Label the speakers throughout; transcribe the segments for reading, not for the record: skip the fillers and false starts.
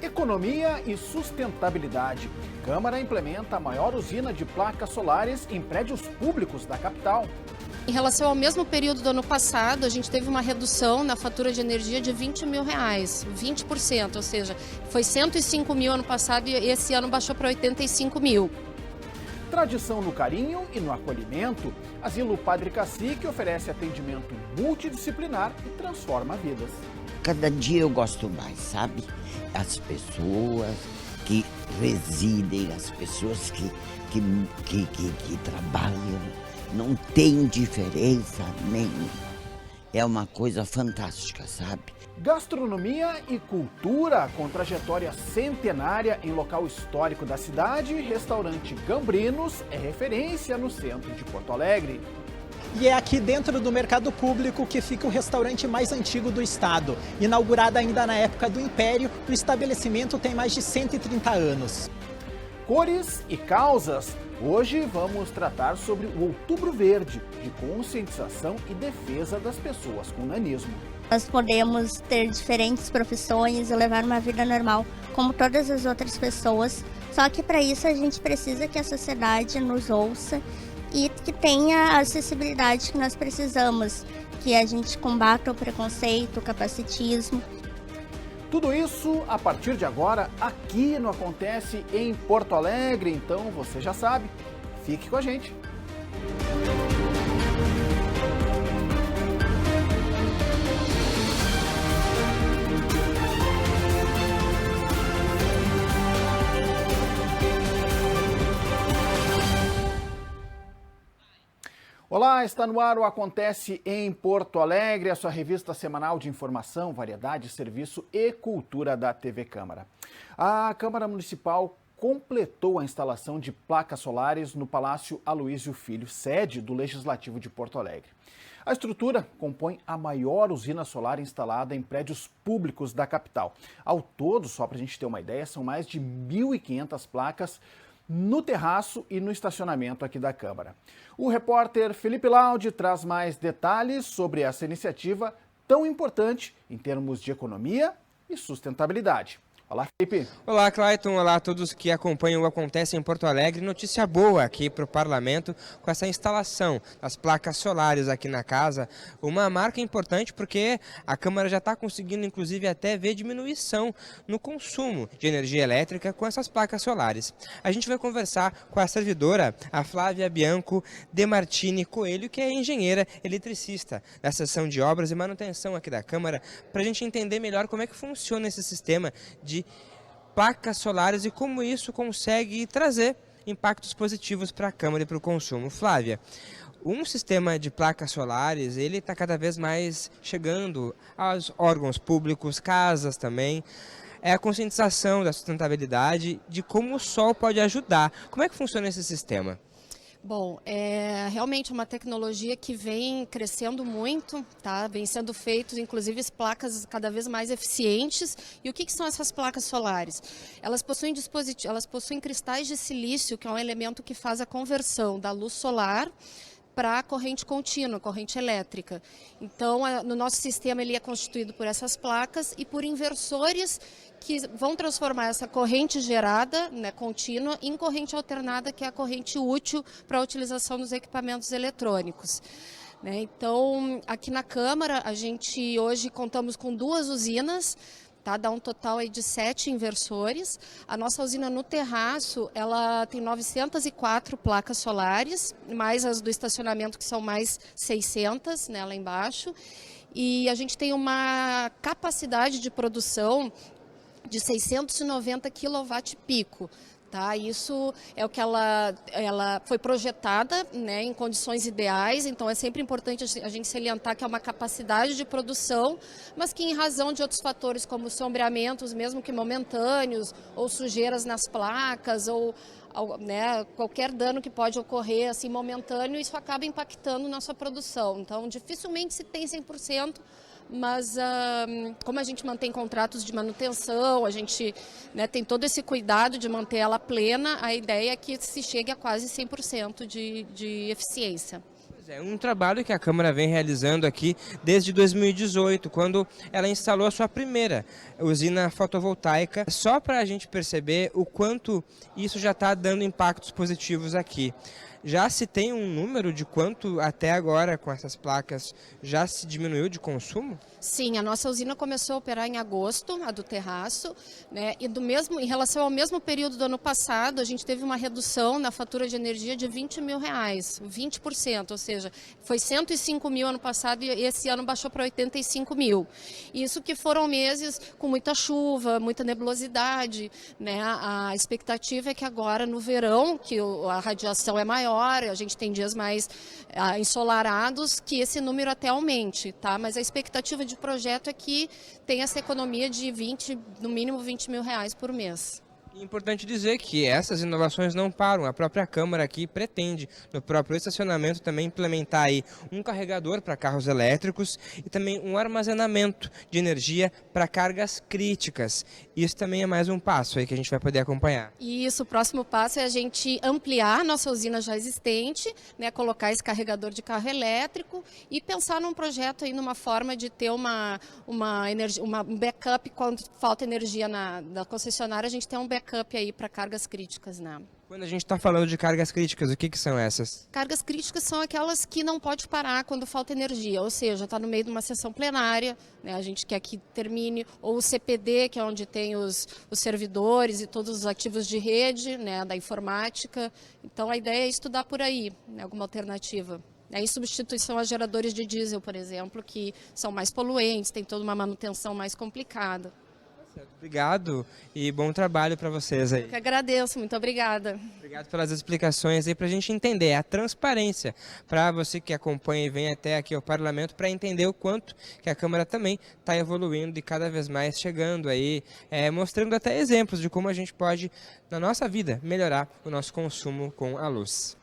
Speaker 1: Economia e sustentabilidade. Câmara implementa a maior usina de placas solares em prédios públicos da capital.
Speaker 2: Em relação ao mesmo período do ano passado, a gente teve uma redução na fatura de energia de R$20 mil, 20%, ou seja, foi 105 mil ano passado e esse ano baixou para 85 mil.
Speaker 1: Tradição no carinho e no acolhimento, Asilo Padre Cacique oferece atendimento multidisciplinar e transforma vidas.
Speaker 3: Cada dia eu gosto mais, sabe? As pessoas que residem, as pessoas que trabalham, não tem diferença nenhuma. É uma coisa fantástica, sabe?
Speaker 1: Gastronomia e cultura com trajetória centenária em local histórico da cidade, restaurante Gambrinos é referência no centro de Porto Alegre.
Speaker 4: E é aqui dentro do mercado público que fica o restaurante mais antigo do estado. Inaugurado ainda na época do Império, o estabelecimento tem mais de 130 anos.
Speaker 1: Cores e causas. Hoje vamos tratar sobre o Outubro Verde, de conscientização e defesa das pessoas com nanismo.
Speaker 5: Nós podemos ter diferentes profissões e levar uma vida normal, como todas as outras pessoas. Só que para isso a gente precisa que a sociedade nos ouça e que tenha a acessibilidade que nós precisamos, que a gente combata o preconceito, o capacitismo.
Speaker 1: Tudo isso a partir de agora aqui no Acontece em Porto Alegre, então você já sabe, fique com a gente. Olá, está no ar o Acontece em Porto Alegre, a sua revista semanal de informação, variedade, serviço e cultura da TV Câmara. A Câmara Municipal completou a instalação de placas solares no Palácio Aloísio Filho, sede do Legislativo de Porto Alegre. A estrutura compõe a maior usina solar instalada em prédios públicos da capital. Ao todo, só para a gente ter uma ideia, são mais de 1.500 placas no terraço e no estacionamento aqui da Câmara. O repórter Felipe Laude traz mais detalhes sobre essa iniciativa tão importante em termos de economia e sustentabilidade. Olá, Felipe.
Speaker 6: Olá, Clayton. Olá a todos que acompanham o Acontece em Porto Alegre. Notícia boa aqui para o Parlamento com essa instalação das placas solares aqui na casa. Uma marca importante porque a Câmara já está conseguindo, inclusive, até ver diminuição no consumo de energia elétrica com essas placas solares. A gente vai conversar com a servidora, a Flávia Bianco de Martini Coelho, que é engenheira eletricista da seção de obras e manutenção aqui da Câmara, para a gente entender melhor como é que funciona esse sistema de placas solares e como isso consegue trazer impactos positivos para a Câmara e para o consumo. Flávia, um sistema de placas solares, ele está cada vez mais chegando aos órgãos públicos, casas também. É a conscientização da sustentabilidade, de como o sol pode ajudar. Como é que funciona esse sistema?
Speaker 2: Bom, é realmente uma tecnologia que vem crescendo muito, tá? Vem sendo feitos, inclusive, as placas cada vez mais eficientes. E o que são essas placas solares? Elas possuem cristais de silício, que é um elemento que faz a conversão da luz solar para a corrente contínua, corrente elétrica. Então, no nosso sistema, ele é constituído por essas placas e por inversores que vão transformar essa corrente gerada, né, contínua, em corrente alternada, que é a corrente útil para a utilização dos equipamentos eletrônicos. Né? Então, aqui na Câmara, a gente hoje contamos com 2 usinas, tá? Dá um total aí de 7 inversores. A nossa usina no terraço, ela tem 904 placas solares, mais as do estacionamento, que são mais 600, né, lá embaixo. E a gente tem uma capacidade de produção de 690 kW-pico. Tá? Isso é o que ela foi projetada, né, em condições ideais, então é sempre importante a gente salientar que é uma capacidade de produção, mas que em razão de outros fatores como sombreamentos, mesmo que momentâneos, ou sujeiras nas placas, ou né, qualquer dano que pode ocorrer assim, momentâneo, isso acaba impactando nossa produção. Então dificilmente se tem 100%, mas como a gente mantém contratos de manutenção, a gente, né, tem todo esse cuidado de manter ela plena, a ideia é que se chegue a quase 100% de eficiência.
Speaker 6: É um trabalho que a Câmara vem realizando aqui desde 2018, quando ela instalou a sua primeira usina fotovoltaica, só para a gente perceber o quanto isso já está dando impactos positivos aqui. Já se tem um número de quanto até agora com essas placas já se diminuiu de consumo?
Speaker 2: Sim, a nossa usina começou a operar em agosto, a do terraço, né? E em relação ao mesmo período do ano passado, a gente teve uma redução na fatura de energia de R$20 mil, 20%, ou seja, foi 105 mil ano passado e esse ano baixou para 85 mil. Isso que foram meses com muita chuva, muita nebulosidade, né? A expectativa é que agora no verão, que a radiação é maior, a gente tem dias mais ensolarados, que esse número até aumente, tá? Mas a expectativa de projeto é que tenha essa economia de no mínimo R$20 mil por mês.
Speaker 6: É importante dizer que essas inovações não param. A própria Câmara aqui pretende, no próprio estacionamento, também implementar aí um carregador para carros elétricos e também um armazenamento de energia para cargas críticas. Isso também é mais um passo aí que a gente vai poder acompanhar.
Speaker 2: Isso, o próximo passo é a gente ampliar nossa usina já existente, né, colocar esse carregador de carro elétrico e pensar num projeto aí, numa forma de ter um backup quando falta energia da concessionária, a gente tem um backup aí para cargas críticas, né?
Speaker 6: Quando a gente está falando de cargas críticas, o que são essas?
Speaker 2: Cargas críticas são aquelas que não pode parar quando falta energia, ou seja, está no meio de uma sessão plenária, né, a gente quer que termine, ou o CPD, que é onde tem os servidores e todos os ativos de rede, né, da informática. Então a ideia é estudar por aí, né, alguma alternativa. Em substituição a geradores de diesel, por exemplo, que são mais poluentes, tem toda uma manutenção mais complicada.
Speaker 6: Obrigado e bom trabalho para vocês aí.
Speaker 2: Eu que agradeço, muito obrigada.
Speaker 6: Obrigado pelas explicações aí para a gente entender a transparência, para você que acompanha e vem até aqui ao Parlamento, para entender o quanto que a Câmara também está evoluindo e cada vez mais chegando aí, mostrando até exemplos de como a gente pode, na nossa vida, melhorar o nosso consumo com a luz.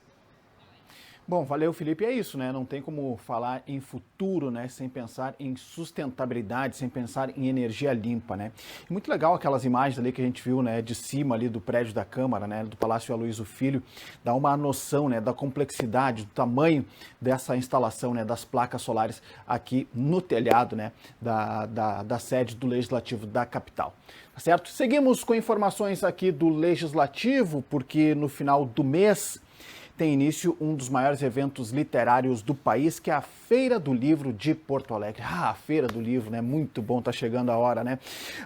Speaker 1: Bom, valeu, Felipe. É isso, né? Não tem como falar em futuro, né, sem pensar em sustentabilidade, sem pensar em energia limpa, né? E muito legal aquelas imagens ali que a gente viu, né, de cima ali do prédio da Câmara, né, do Palácio Aloysio Filho, dá uma noção, né, da complexidade, do tamanho dessa instalação, né, das placas solares aqui no telhado, né, da sede do Legislativo da capital. Tá certo? Seguimos com informações aqui do Legislativo, porque no final do mês tem início um dos maiores eventos literários do país, que é a Feira do Livro de Porto Alegre. A Feira do Livro, né? Muito bom, tá chegando a hora, né?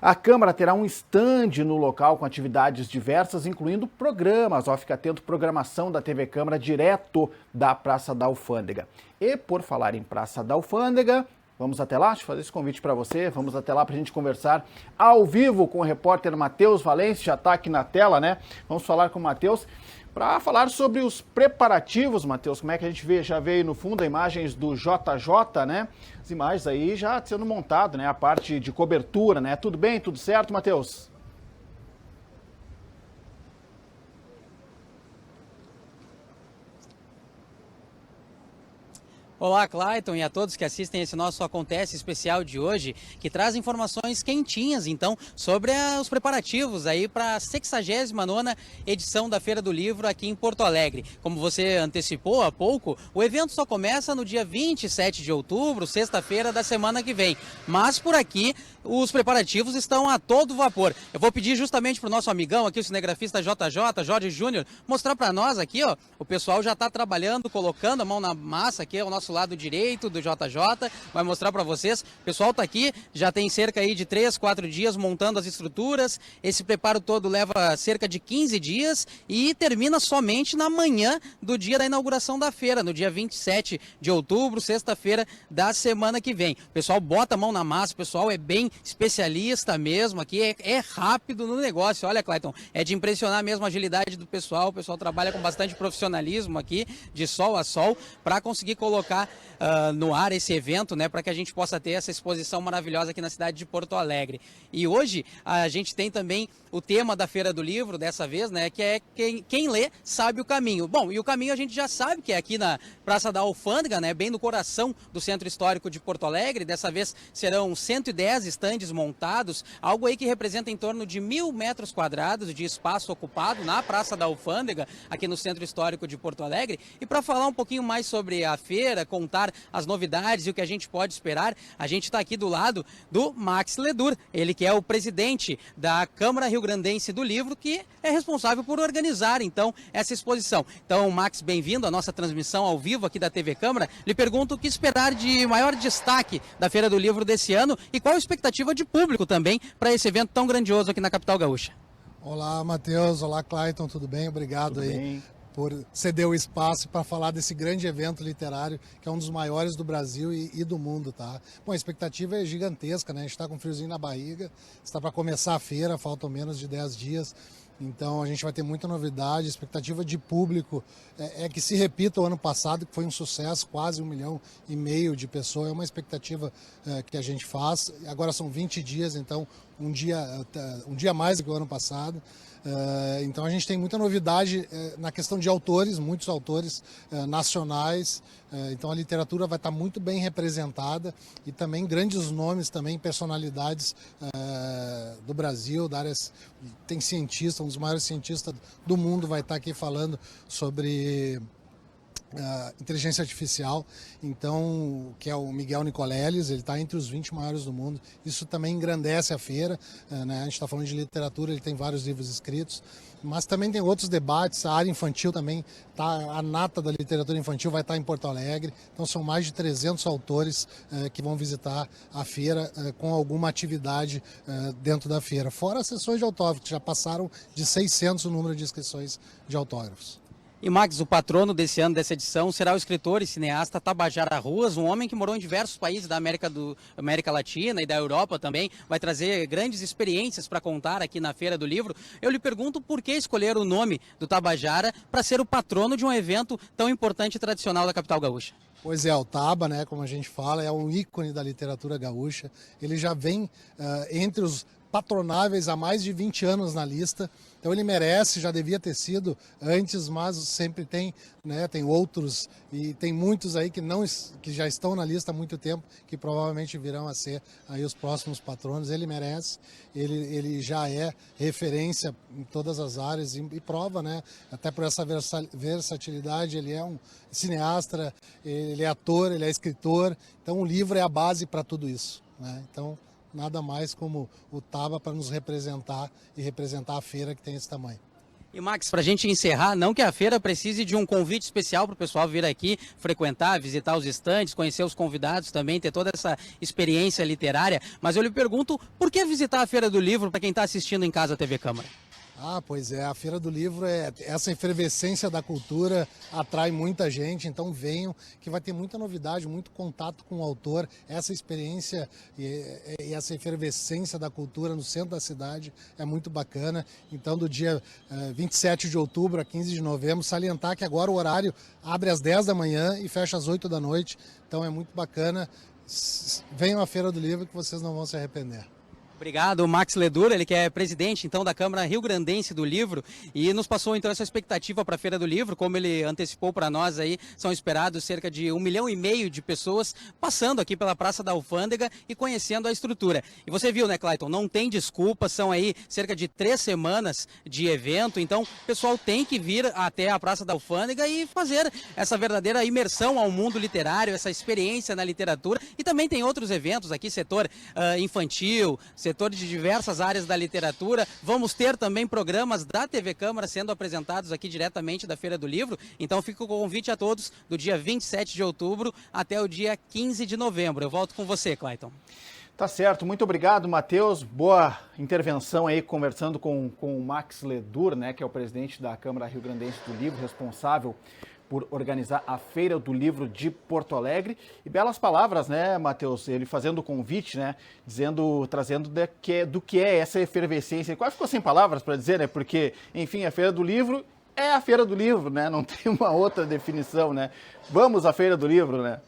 Speaker 1: A Câmara terá um stand no local com atividades diversas, incluindo programas. Ó, fica atento, programação da TV Câmara direto da Praça da Alfândega. E por falar em Praça da Alfândega, vamos até lá, deixa eu fazer esse convite para você, vamos até lá para a gente conversar ao vivo com o repórter Matheus Valência, já está aqui na tela, né? Vamos falar com o Matheus para falar sobre os preparativos, Matheus, como é que a gente já veio no fundo imagens do JJ, né? As imagens aí já sendo montado, né? A parte de cobertura, né? Tudo bem? Tudo certo, Matheus?
Speaker 7: Olá, Clayton, e a todos que assistem esse nosso Acontece especial de hoje, que traz informações quentinhas, então, sobre os preparativos aí para a 69ª edição da Feira do Livro aqui em Porto Alegre. Como você antecipou há pouco, o evento só começa no dia 27 de outubro, sexta-feira da semana que vem. Mas por aqui, os preparativos estão a todo vapor. Eu vou pedir justamente para o nosso amigão aqui, o cinegrafista JJ, Jorge Júnior, mostrar para nós aqui, ó, o pessoal já está trabalhando, colocando a mão na massa aqui, o nosso lado direito do JJ, vai mostrar para vocês. O pessoal está aqui, já tem cerca aí de 3, 4 dias montando as estruturas. Esse preparo todo leva cerca de 15 dias e termina somente na manhã do dia da inauguração da feira, no dia 27 de outubro, sexta-feira da semana que vem. O pessoal bota a mão na massa, o pessoal é bem especialista mesmo aqui, é rápido no negócio. Olha, Clayton, é de impressionar mesmo a agilidade do pessoal. O pessoal trabalha com bastante profissionalismo aqui, de sol a sol, para conseguir colocar colocar no ar esse evento, né, para que a gente possa ter essa exposição maravilhosa aqui na cidade de Porto Alegre. E hoje a gente tem também o tema da Feira do Livro, dessa vez, né, que é quem lê sabe o caminho. Bom, e o caminho a gente já sabe que é aqui na Praça da Alfândega, né, bem no coração do Centro Histórico de Porto Alegre. Dessa vez serão 110 estandes montados, algo aí que representa em torno de 1.000 metros quadrados de espaço ocupado na Praça da Alfândega, aqui no Centro Histórico de Porto Alegre. E para falar um pouquinho mais sobre a feira, contar as novidades e o que a gente pode esperar, a gente está aqui do lado do Max Ledur, ele que é o presidente da Câmara Rio-Grandense do Livro, que é responsável por organizar, então, essa exposição. Então, Max, bem-vindo à nossa transmissão ao vivo aqui da TV Câmara. Lhe pergunto o que esperar de maior destaque da Feira do Livro desse ano e qual a expectativa de público também para esse evento tão grandioso aqui na capital gaúcha.
Speaker 8: Olá, Matheus. Olá, Clayton. Tudo bem? Obrigado aí por ceder o espaço para falar desse grande evento literário, que é um dos maiores do Brasil e do mundo, tá? Bom, a expectativa é gigantesca, né? A gente está com um friozinho na barriga, está para começar a feira, faltam menos de 10 dias. Então a gente vai ter muita novidade, a expectativa de público é que se repita o ano passado, que foi um sucesso, quase 1,5 milhão de pessoas, é uma expectativa que a gente faz. Agora são 20 dias, então um dia mais do que o ano passado. Então a gente tem muita novidade na questão de autores, muitos autores nacionais. Então a literatura vai estar muito bem representada e também grandes nomes, também personalidades do Brasil, da área, tem cientista, um dos maiores cientistas do mundo vai estar aqui falando sobre inteligência artificial, então, que é o Miguel Nicoleles, ele está entre os 20 maiores do mundo. Isso também engrandece a feira, né? A gente está falando de literatura, ele tem vários livros escritos, mas também tem outros debates. A área infantil também, a nata da literatura infantil vai estar em Porto Alegre, então são mais de 300 autores que vão visitar a feira com alguma atividade dentro da feira, fora as sessões de autógrafos, que já passaram de 600 o número de inscrições de autógrafos.
Speaker 7: E Max, o patrono desse ano, dessa edição, será o escritor e cineasta Tabajara Ruas, um homem que morou em diversos países da América Latina e da Europa também, vai trazer grandes experiências para contar aqui na Feira do Livro. Eu lhe pergunto por que escolher o nome do Tabajara para ser o patrono de um evento tão importante e tradicional da capital gaúcha.
Speaker 8: Pois é, o Taba, né, como a gente fala, é um ícone da literatura gaúcha. Ele já vem entre os patronáveis há mais de 20 anos na lista, então ele merece, já devia ter sido antes, mas sempre tem, né, tem outros e tem muitos aí que já estão na lista há muito tempo, que provavelmente virão a ser aí os próximos patronos. Ele merece, ele já é referência em todas as áreas e prova, né, até por essa versatilidade. Ele é um cineasta, ele é ator, ele é escritor, então o livro é a base para tudo isso, né? Então nada mais como o Taba para nos representar e representar a feira que tem esse tamanho.
Speaker 7: E Max, para a gente encerrar, não que a feira precise de um convite especial para o pessoal vir aqui, frequentar, visitar os estandes, conhecer os convidados também, ter toda essa experiência literária, mas eu lhe pergunto, por que visitar a Feira do Livro para quem está assistindo em casa a TV Câmara?
Speaker 8: Pois é, a Feira do Livro, essa efervescência da cultura atrai muita gente, então venham, que vai ter muita novidade, muito contato com o autor, essa experiência e essa efervescência da cultura no centro da cidade é muito bacana. Então do dia 27 de outubro a 15 de novembro, salientar que agora o horário abre às 10 da manhã e fecha às 8 da noite, então é muito bacana. Venham à Feira do Livro que vocês não vão se arrepender.
Speaker 7: Obrigado, Max Ledur, ele que é presidente então da Câmara Rio-Grandense do Livro e nos passou então essa expectativa para a Feira do Livro. Como ele antecipou para nós aí, são esperados cerca de 1,5 milhão de pessoas passando aqui pela Praça da Alfândega e conhecendo a estrutura. E você viu, né, Clayton, não tem desculpa, são aí cerca de 3 semanas de evento, então o pessoal tem que vir até a Praça da Alfândega e fazer essa verdadeira imersão ao mundo literário, essa experiência na literatura. E também tem outros eventos aqui, setor infantil, setor de diversas áreas da literatura. Vamos ter também programas da TV Câmara sendo apresentados aqui diretamente da Feira do Livro. Então fica o convite a todos do dia 27 de outubro até o dia 15 de novembro. Eu volto com você, Clayton.
Speaker 1: Tá certo, muito obrigado, Matheus. Boa intervenção aí, conversando com o Max Ledur, né, que é o presidente da Câmara Rio-Grandense do Livro, responsável por organizar a Feira do Livro de Porto Alegre. E belas palavras, né, Matheus? Ele fazendo o convite, né, trazendo do que é essa efervescência. Ele quase ficou sem palavras para dizer, né, porque, enfim, a Feira do Livro É a Feira do Livro, né? Não tem uma outra definição, né? Vamos à Feira do Livro, né?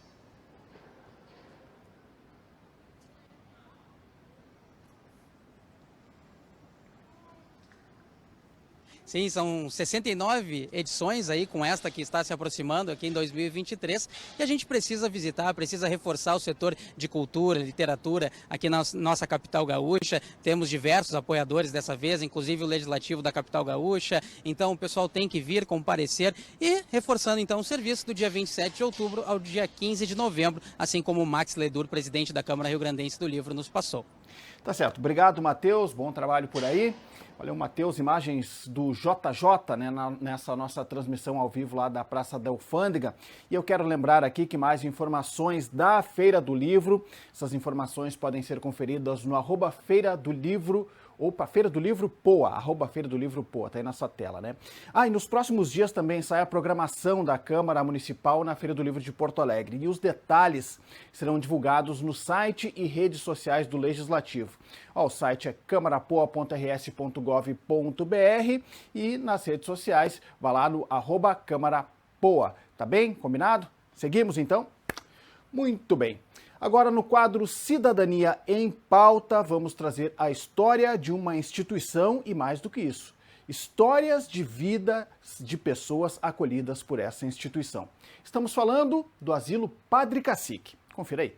Speaker 7: Sim, são 69 edições aí, com esta que está se aproximando aqui em 2023, e a gente precisa visitar, precisa reforçar o setor de cultura, literatura aqui na nossa capital gaúcha. Temos diversos apoiadores dessa vez, inclusive o Legislativo da capital gaúcha, então o pessoal tem que vir, comparecer, e reforçando então o serviço do dia 27 de outubro ao dia 15 de novembro, assim como o Max Ledur, presidente da Câmara Rio-Grandense do Livro, nos passou.
Speaker 1: Tá certo. Obrigado, Matheus. Bom trabalho por aí. Valeu, Matheus. Imagens do JJ, né, nessa nossa transmissão ao vivo lá da Praça da Alfândega. E eu quero lembrar aqui que mais informações da Feira do Livro, essas informações podem ser conferidas no @Feira do Livro, ou para Feira do Livro Poa, @Feira do Livro Poa, tá aí na sua tela, né? E nos próximos dias também sai a programação da Câmara Municipal na Feira do Livro de Porto Alegre. E os detalhes serão divulgados no site e redes sociais do Legislativo. O site é camarapoa.rs.gov.br e nas redes sociais, vá lá no @CâmaraPoa. Tá bem? Combinado? Seguimos então? Muito bem. Agora, no quadro Cidadania em Pauta, vamos trazer a história de uma instituição e, mais do que isso, histórias de vida de pessoas acolhidas por essa instituição. Estamos falando do Asilo Padre Cacique. Confira aí.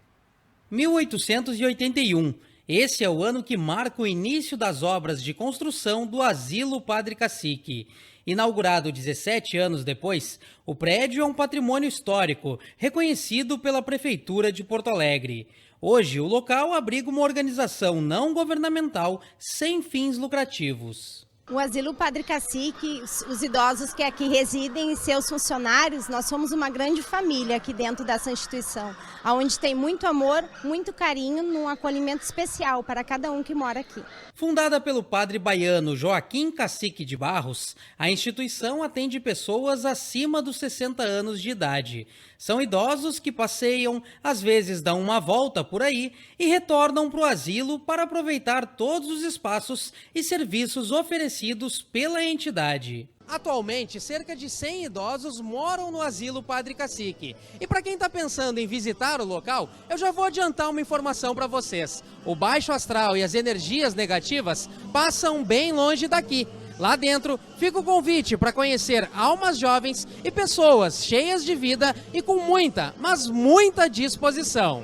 Speaker 7: 1881. Esse é o ano que marca o início das obras de construção do Asilo Padre Cacique. Inaugurado 17 anos depois, o prédio é um patrimônio histórico, reconhecido pela Prefeitura de Porto Alegre. Hoje, o local abriga uma organização não governamental sem fins lucrativos.
Speaker 9: O Asilo Padre Cacique, os idosos que aqui residem e seus funcionários, nós somos uma grande família aqui dentro dessa instituição, onde tem muito amor, muito carinho, num acolhimento especial para cada um que mora aqui.
Speaker 7: Fundada pelo padre baiano Joaquim Cacique de Barros, a instituição atende pessoas acima dos 60 anos de idade. São idosos que passeiam, às vezes dão uma volta por aí e retornam para o asilo para aproveitar todos os espaços e serviços oferecidos pela entidade. Atualmente, cerca de 100 idosos moram no Asilo Padre Cacique. E para quem está pensando em visitar o local, eu já vou adiantar uma informação para vocês. O baixo astral e as energias negativas passam bem longe daqui. Lá dentro fica o convite para conhecer almas jovens e pessoas cheias de vida e com muita, mas muita disposição.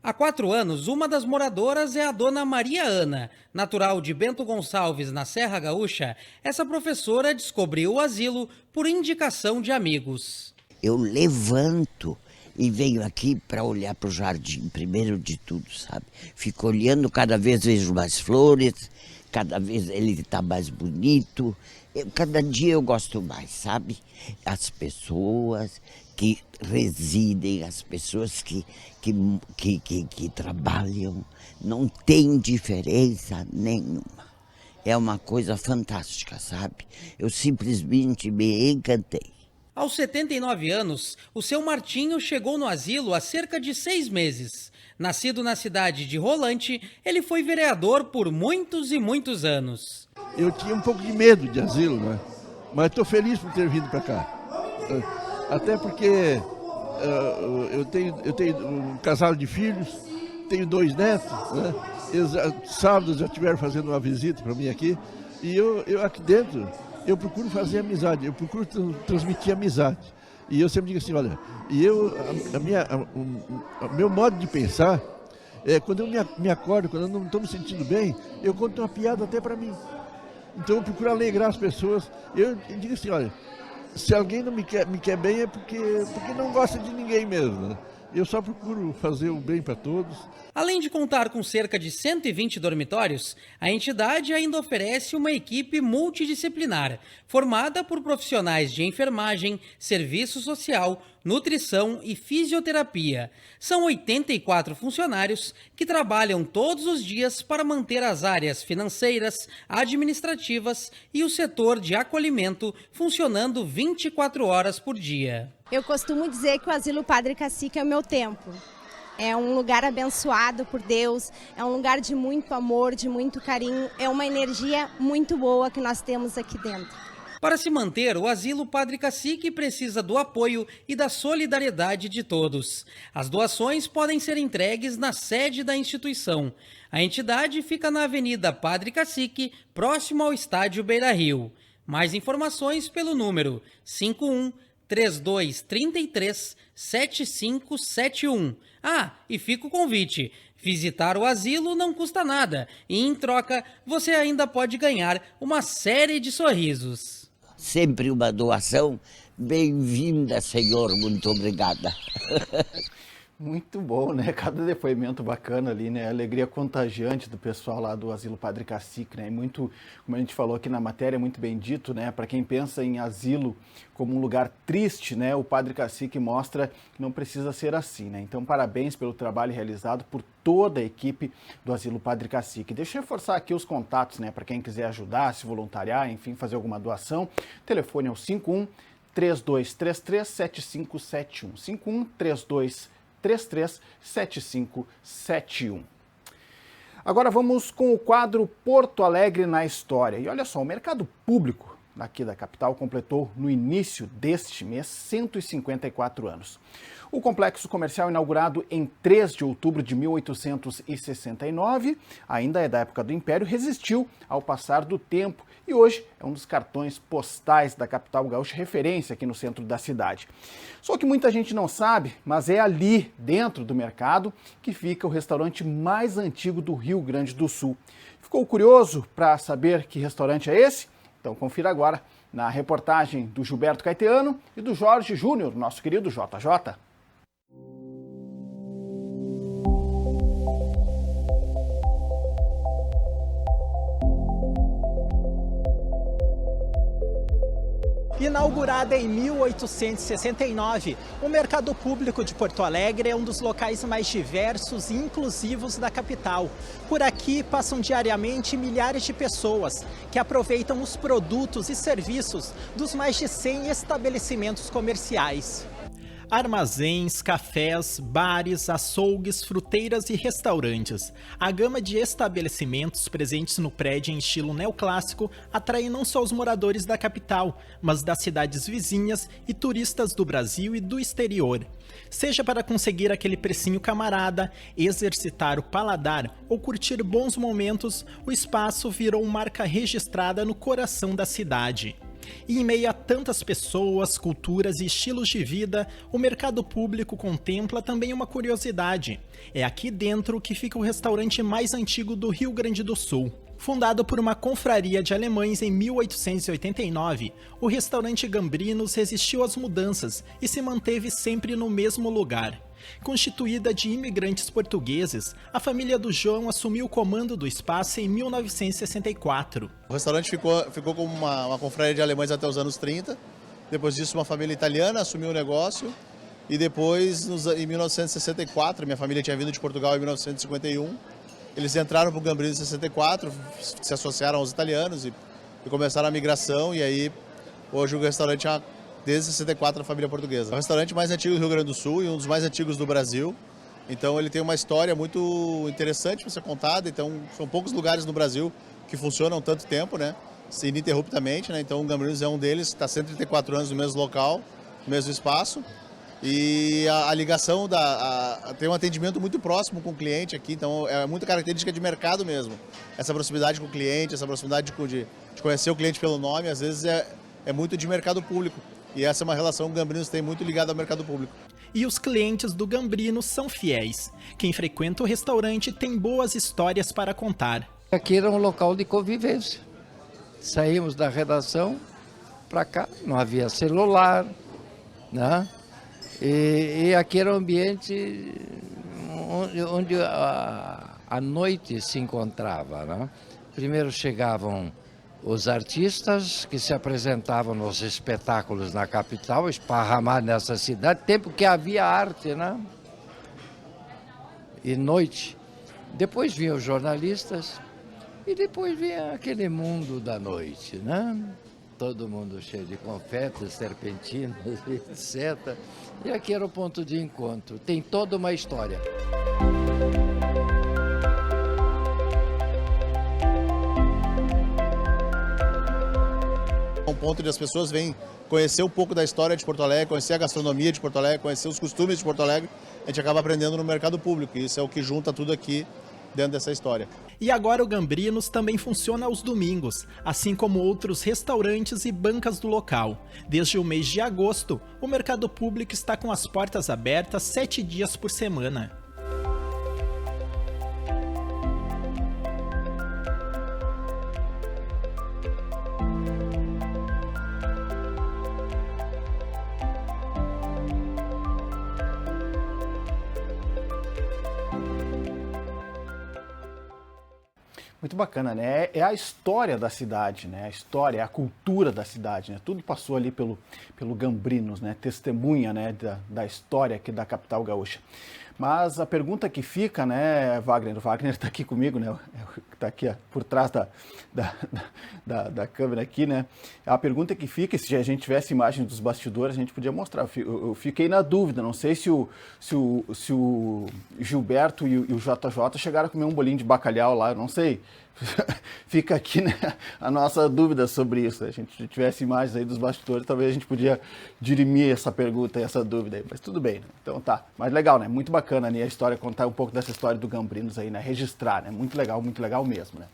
Speaker 7: Há 4 anos, uma das moradoras é a dona Maria Ana. Natural de Bento Gonçalves, na Serra Gaúcha, essa professora descobriu o asilo por indicação de amigos.
Speaker 3: Eu levanto e venho aqui para olhar para o jardim, primeiro de tudo, sabe? Fico olhando, cada vez vejo mais flores, cada vez ele está mais bonito. Cada dia eu gosto mais, sabe? As pessoas que residem, as pessoas que trabalham, não tem diferença nenhuma. É uma coisa fantástica, sabe? Eu simplesmente me encantei.
Speaker 7: Aos 79 anos, o seu Martinho chegou no asilo há cerca de 6 meses. Nascido na cidade de Rolante, ele foi vereador por muitos e muitos anos.
Speaker 10: Eu tinha um pouco de medo de asilo, né? Mas estou feliz por ter vindo para cá. Até porque eu tenho um casal de filhos, tenho 2 netos, né? Eles sábados já estiveram fazendo uma visita para mim aqui. E eu aqui dentro, eu procuro fazer amizade, eu procuro transmitir amizade. E eu sempre digo assim, olha, o meu modo de pensar é quando eu me acordo, quando eu não estou me sentindo bem, eu conto uma piada até para mim. Então eu procuro alegrar as pessoas. Eu digo assim, olha, se alguém não me quer bem é porque não gosta de ninguém mesmo, né? Eu só procuro fazer o bem para todos.
Speaker 7: Além de contar com cerca de 120 dormitórios, a entidade ainda oferece uma equipe multidisciplinar, formada por profissionais de enfermagem, serviço social, nutrição e fisioterapia. São 84 funcionários que trabalham todos os dias para manter as áreas financeiras, administrativas e o setor de acolhimento funcionando 24 horas por dia.
Speaker 9: Eu costumo dizer que o Asilo Padre Cacique é o meu templo. É um lugar abençoado por Deus, é um lugar de muito amor, de muito carinho, é uma energia muito boa que nós temos aqui dentro.
Speaker 7: Para se manter, o Asilo Padre Cacique precisa do apoio e da solidariedade de todos. As doações podem ser entregues na sede da instituição. A entidade fica na Avenida Padre Cacique, próximo ao Estádio Beira-Rio. Mais informações pelo número 51-3233-7571. E fica o convite. Visitar o asilo não custa nada e, em troca, você ainda pode ganhar uma série de sorrisos.
Speaker 3: Sempre uma doação. Bem-vinda, Senhor. Muito obrigada.
Speaker 1: Muito bom, né? Cada depoimento bacana ali, né? A alegria contagiante do pessoal lá do Asilo Padre Cacique, né? E muito, como a gente falou aqui na matéria, muito bem dito, né? Para quem pensa em asilo como um lugar triste, né? O Padre Cacique mostra que não precisa ser assim, né? Então, parabéns pelo trabalho realizado por toda a equipe do Asilo Padre Cacique. Deixa eu reforçar aqui os contatos, né? Para quem quiser ajudar, se voluntariar, enfim, fazer alguma doação. O telefone é o 51-3233-7571. 51-3233-7571. Agora vamos com o quadro Porto Alegre na História. E olha só, o mercado público daqui da capital completou no início deste mês 154 anos. O complexo comercial, inaugurado em 3 de outubro de 1869, ainda é da época do Império, resistiu ao passar do tempo e hoje é um dos cartões postais da capital gaúcha, referência aqui no centro da cidade. Só que muita gente não sabe, mas é ali, dentro do mercado, que fica o restaurante mais antigo do Rio Grande do Sul. Ficou curioso para saber que restaurante é esse? Então confira agora na reportagem do Gilberto Caetano e do Jorge Júnior, nosso querido JJ.
Speaker 4: Inaugurada em 1869, o Mercado Público de Porto Alegre é um dos locais mais diversos e inclusivos da capital. Por aqui passam diariamente milhares de pessoas que aproveitam os produtos e serviços dos mais de 100 estabelecimentos comerciais. Armazéns, cafés, bares, açougues, fruteiras e restaurantes. A gama de estabelecimentos presentes no prédio em estilo neoclássico atrai não só os moradores da capital, mas das cidades vizinhas e turistas do Brasil e do exterior. Seja para conseguir aquele precinho camarada, exercitar o paladar ou curtir bons momentos, o espaço virou marca registrada no coração da cidade. E em meio a tantas pessoas, culturas e estilos de vida, o mercado público contempla também uma curiosidade. É aqui dentro que fica o restaurante mais antigo do Rio Grande do Sul. Fundado por uma confraria de alemães em 1889, o restaurante Gambrinos resistiu às mudanças e se manteve sempre no mesmo lugar. Constituída de imigrantes portugueses, a família do João assumiu o comando do espaço em 1964.
Speaker 11: O restaurante ficou como uma confraria de alemães até os anos 30. Depois disso, uma família italiana assumiu o negócio. E depois, em 1964, minha família tinha vindo de Portugal em 1951. Eles entraram para o Gambrinos em 64, se associaram aos italianos e começaram a migração. E aí, hoje o restaurante é desde 64 a família portuguesa. É o restaurante mais antigo do Rio Grande do Sul e um dos mais antigos do Brasil. Então ele tem uma história muito interessante para ser contada. Então são poucos lugares no Brasil que funcionam tanto tempo, né? Ininterruptamente, né? Então o Gambrinos é um deles, está 134 anos no mesmo local, no mesmo espaço. E a ligação tem um atendimento muito próximo com o cliente aqui, então é muita característica de mercado mesmo. Essa proximidade com o cliente, essa proximidade de conhecer o cliente pelo nome, às vezes é muito de mercado público. E essa é uma relação que o Gambrinos tem muito ligada ao mercado público.
Speaker 4: E os clientes do Gambrinos são fiéis. Quem frequenta o restaurante tem boas histórias para contar.
Speaker 12: Aqui era um local de convivência. Saímos da redação para cá, não havia celular, né? E aqui era um ambiente onde a noite se encontrava, né? Primeiro chegavam os artistas que se apresentavam nos espetáculos na capital, esparramados nessa cidade, tempo que havia arte, né? E noite. Depois vinham os jornalistas e depois vinha aquele mundo da noite, né? todo mundo cheio de confetes, serpentinas, etc. E aqui era o ponto de encontro. Tem toda uma história.
Speaker 11: Um ponto onde as pessoas vêm conhecer um pouco da história de Porto Alegre, conhecer a gastronomia de Porto Alegre, conhecer os costumes de Porto Alegre, a gente acaba aprendendo no mercado público, e isso é o que junta tudo aqui dentro dessa história.
Speaker 4: E agora o Gambrinos também funciona aos domingos, assim como outros restaurantes e bancas do local. Desde o mês de agosto, o mercado público está com as portas abertas 7 dias por semana.
Speaker 1: Muito bacana, né? É a história da cidade, né? A história, a cultura da cidade, né? Tudo passou ali pelo Gambrinos, né? Testemunha, né? Da história aqui da capital gaúcha. Mas a pergunta que fica, né, Wagner? O Wagner está aqui comigo, né? Está aqui ó, por trás da câmera aqui, né? A pergunta que fica, se a gente tivesse imagem dos bastidores, a gente podia mostrar. Eu fiquei na dúvida, não sei se o Gilberto e o JJ chegaram a comer um bolinho de bacalhau lá, eu não sei. Fica aqui, né, a nossa dúvida sobre isso. Se a gente tivesse imagens aí dos bastidores, talvez a gente podia dirimir essa pergunta e essa dúvida aí, mas tudo bem, né? Então tá. Mas legal, né? Muito bacana, né, a história, contar um pouco dessa história do Gambrinos aí, né? Registrar, né? Muito legal mesmo, né?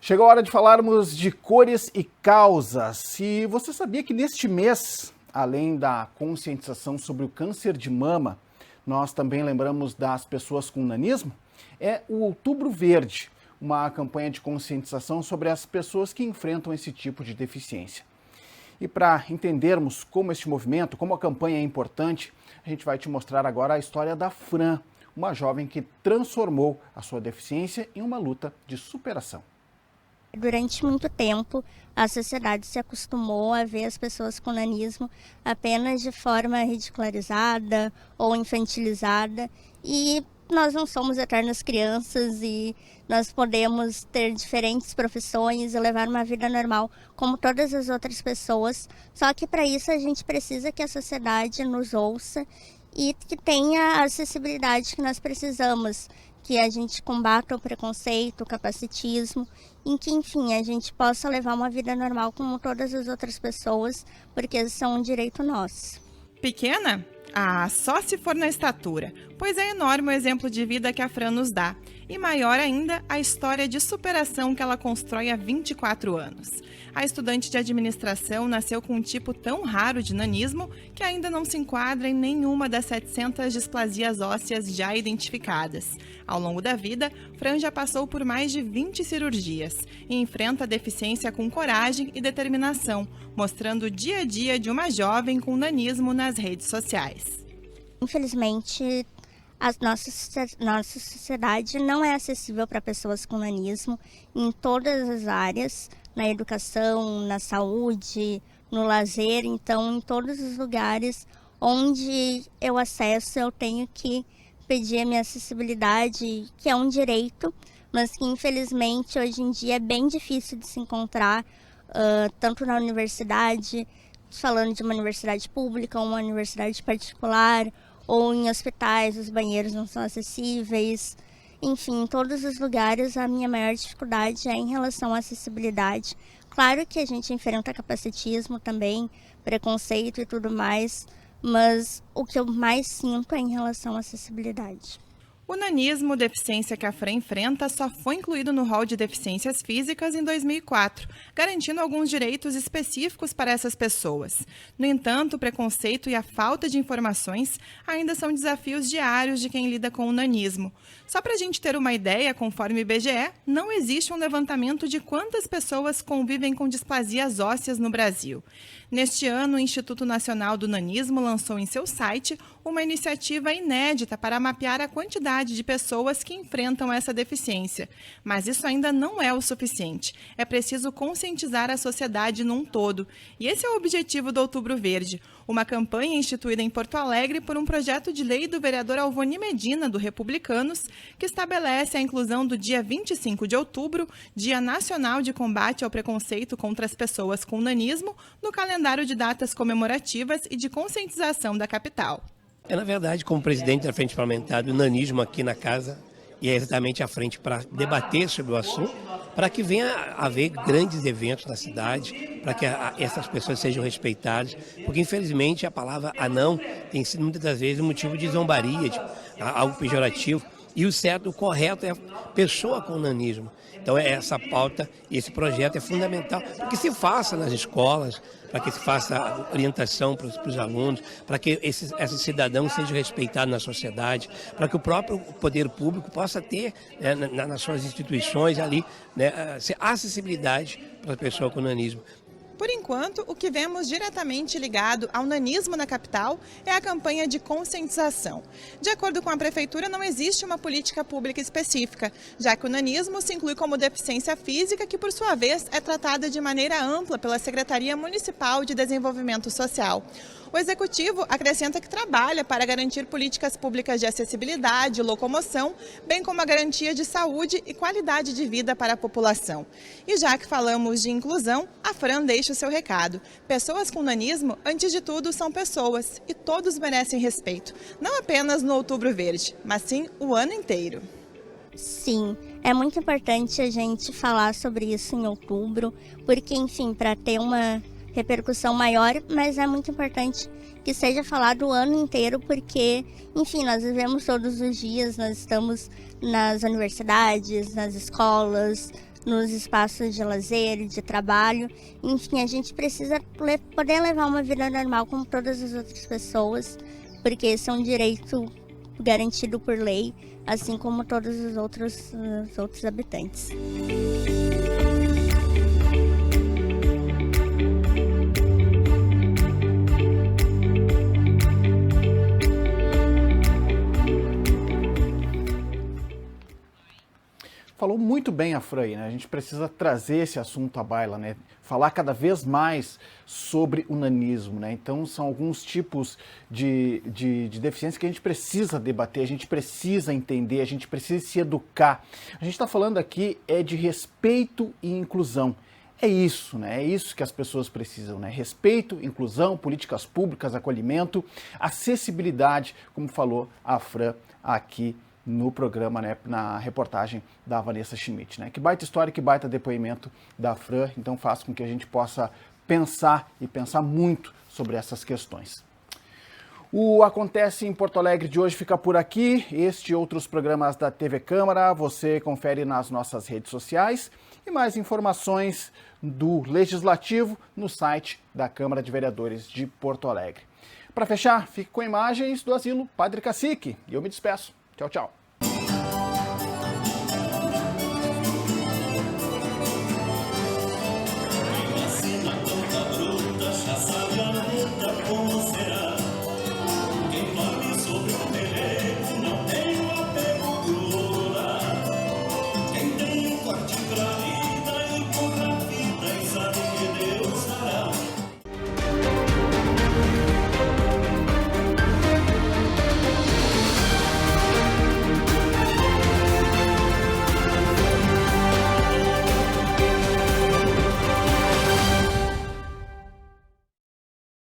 Speaker 1: Chegou a hora de falarmos de cores e causas. E você sabia que neste mês, além da conscientização sobre o câncer de mama, nós também lembramos das pessoas com nanismo? É o Outubro Verde, uma campanha de conscientização sobre as pessoas que enfrentam esse tipo de deficiência. E para entendermos como este movimento, como a campanha é importante, a gente vai te mostrar agora a história da Fran, uma jovem que transformou a sua deficiência em uma luta de superação.
Speaker 5: Durante muito tempo, a sociedade se acostumou a ver as pessoas com nanismo apenas de forma ridicularizada ou infantilizada, e nós não somos eternas crianças e nós podemos ter diferentes profissões e levar uma vida normal como todas as outras pessoas. Só que para isso a gente precisa que a sociedade nos ouça e que tenha a acessibilidade que nós precisamos, que a gente combata o preconceito, o capacitismo, em que, enfim, a gente possa levar uma vida normal como todas as outras pessoas, porque são um direito nosso.
Speaker 13: Pequena? Ah, só se for na estatura, pois é enorme o exemplo de vida que a Fran nos dá. E maior ainda, a história de superação que ela constrói há 24 anos. A estudante de administração nasceu com um tipo tão raro de nanismo que ainda não se enquadra em nenhuma das 700 displasias ósseas já identificadas. Ao longo da vida, Fran já passou por mais de 20 cirurgias e enfrenta a deficiência com coragem e determinação, mostrando o dia a dia de uma jovem com nanismo nas redes sociais.
Speaker 5: Infelizmente, a nossa sociedade não é acessível para pessoas com nanismo em todas as áreas, na educação, na saúde, no lazer. Então, em todos os lugares onde eu acesso, eu tenho que pedir a minha acessibilidade, que é um direito, mas que infelizmente hoje em dia é bem difícil de se encontrar, tanto na universidade, falando de uma universidade pública ou uma universidade particular, ou em hospitais, os banheiros não são acessíveis. Enfim, em todos os lugares a minha maior dificuldade é em relação à acessibilidade. Claro que a gente enfrenta capacitismo também, preconceito e tudo mais, mas o que eu mais sinto é em relação à acessibilidade.
Speaker 13: O nanismo, deficiência que a Fran enfrenta, só foi incluído no rol de deficiências físicas em 2004, garantindo alguns direitos específicos para essas pessoas. No entanto, o preconceito e a falta de informações ainda são desafios diários de quem lida com o nanismo. Só para a gente ter uma ideia, conforme o IBGE, não existe um levantamento de quantas pessoas convivem com displasias ósseas no Brasil. Neste ano, o Instituto Nacional do Nanismo lançou em seu site uma iniciativa inédita para mapear a quantidade de pessoas que enfrentam essa deficiência. Mas isso ainda não é o suficiente. É preciso conscientizar a sociedade num todo. E esse é o objetivo do Outubro Verde, uma campanha instituída em Porto Alegre por um projeto de lei do vereador Alvoni Medina, do Republicanos, que estabelece a inclusão do dia 25 de outubro, Dia Nacional de Combate ao Preconceito contra as Pessoas com Nanismo, no calendário de datas comemorativas e de conscientização da capital.
Speaker 14: Na verdade, como presidente da Frente Parlamentar do Nanismo aqui na casa, e é exatamente a frente para debater sobre o assunto, para que venha a haver grandes eventos na cidade, para que essas pessoas sejam respeitadas, porque infelizmente a palavra anão tem sido muitas das vezes um motivo de zombaria, algo pejorativo, e o certo, o correto é a pessoa com nanismo. Então essa pauta, esse projeto é fundamental para que se faça nas escolas, para que se faça orientação para os alunos, para que esses cidadãos sejam respeitados na sociedade, para que o próprio poder público possa ter, né, nas suas instituições ali, né, acessibilidade para a pessoa com nanismo.
Speaker 13: Por enquanto, o que vemos diretamente ligado ao nanismo na capital é a campanha de conscientização. De acordo com a Prefeitura, não existe uma política pública específica, já que o nanismo se inclui como deficiência física, que por sua vez é tratada de maneira ampla pela Secretaria Municipal de Desenvolvimento Social. O Executivo acrescenta que trabalha para garantir políticas públicas de acessibilidade e locomoção, bem como a garantia de saúde e qualidade de vida para a população. E já que falamos de inclusão, a Fran deixa o seu recado. Pessoas com nanismo, antes de tudo, são pessoas e todos merecem respeito. Não apenas no Outubro Verde, mas sim o ano inteiro.
Speaker 5: Sim, é muito importante a gente falar sobre isso em outubro, porque, enfim, para ter uma repercussão maior, mas é muito importante que seja falado o ano inteiro, porque, enfim, nós vivemos todos os dias, nós estamos nas universidades, nas escolas, nos espaços de lazer, de trabalho, enfim, a gente precisa poder levar uma vida normal como todas as outras pessoas, porque esse é um direito garantido por lei, assim como todos os outros habitantes.
Speaker 1: Falou muito bem a Fran, né? A gente precisa trazer esse assunto à baila, né? Falar cada vez mais sobre o nanismo, né? Então são alguns tipos de deficiência que a gente precisa debater, a gente precisa entender, a gente precisa se educar. A gente está falando aqui de respeito e inclusão. É isso, né? É isso que as pessoas precisam, né? Respeito, inclusão, políticas públicas, acolhimento, acessibilidade, como falou a Fran aqui no programa, né, na reportagem da Vanessa Schmidt, né? Que baita história, que baita depoimento da Fran, então faz com que a gente possa pensar e pensar muito sobre essas questões. O Acontece em Porto Alegre de hoje fica por aqui. Este e outros programas da TV Câmara você confere nas nossas redes sociais e mais informações do Legislativo no site da Câmara de Vereadores de Porto Alegre. Para fechar, fique com imagens do Asilo Padre Cacique e eu me despeço. Tchau, tchau.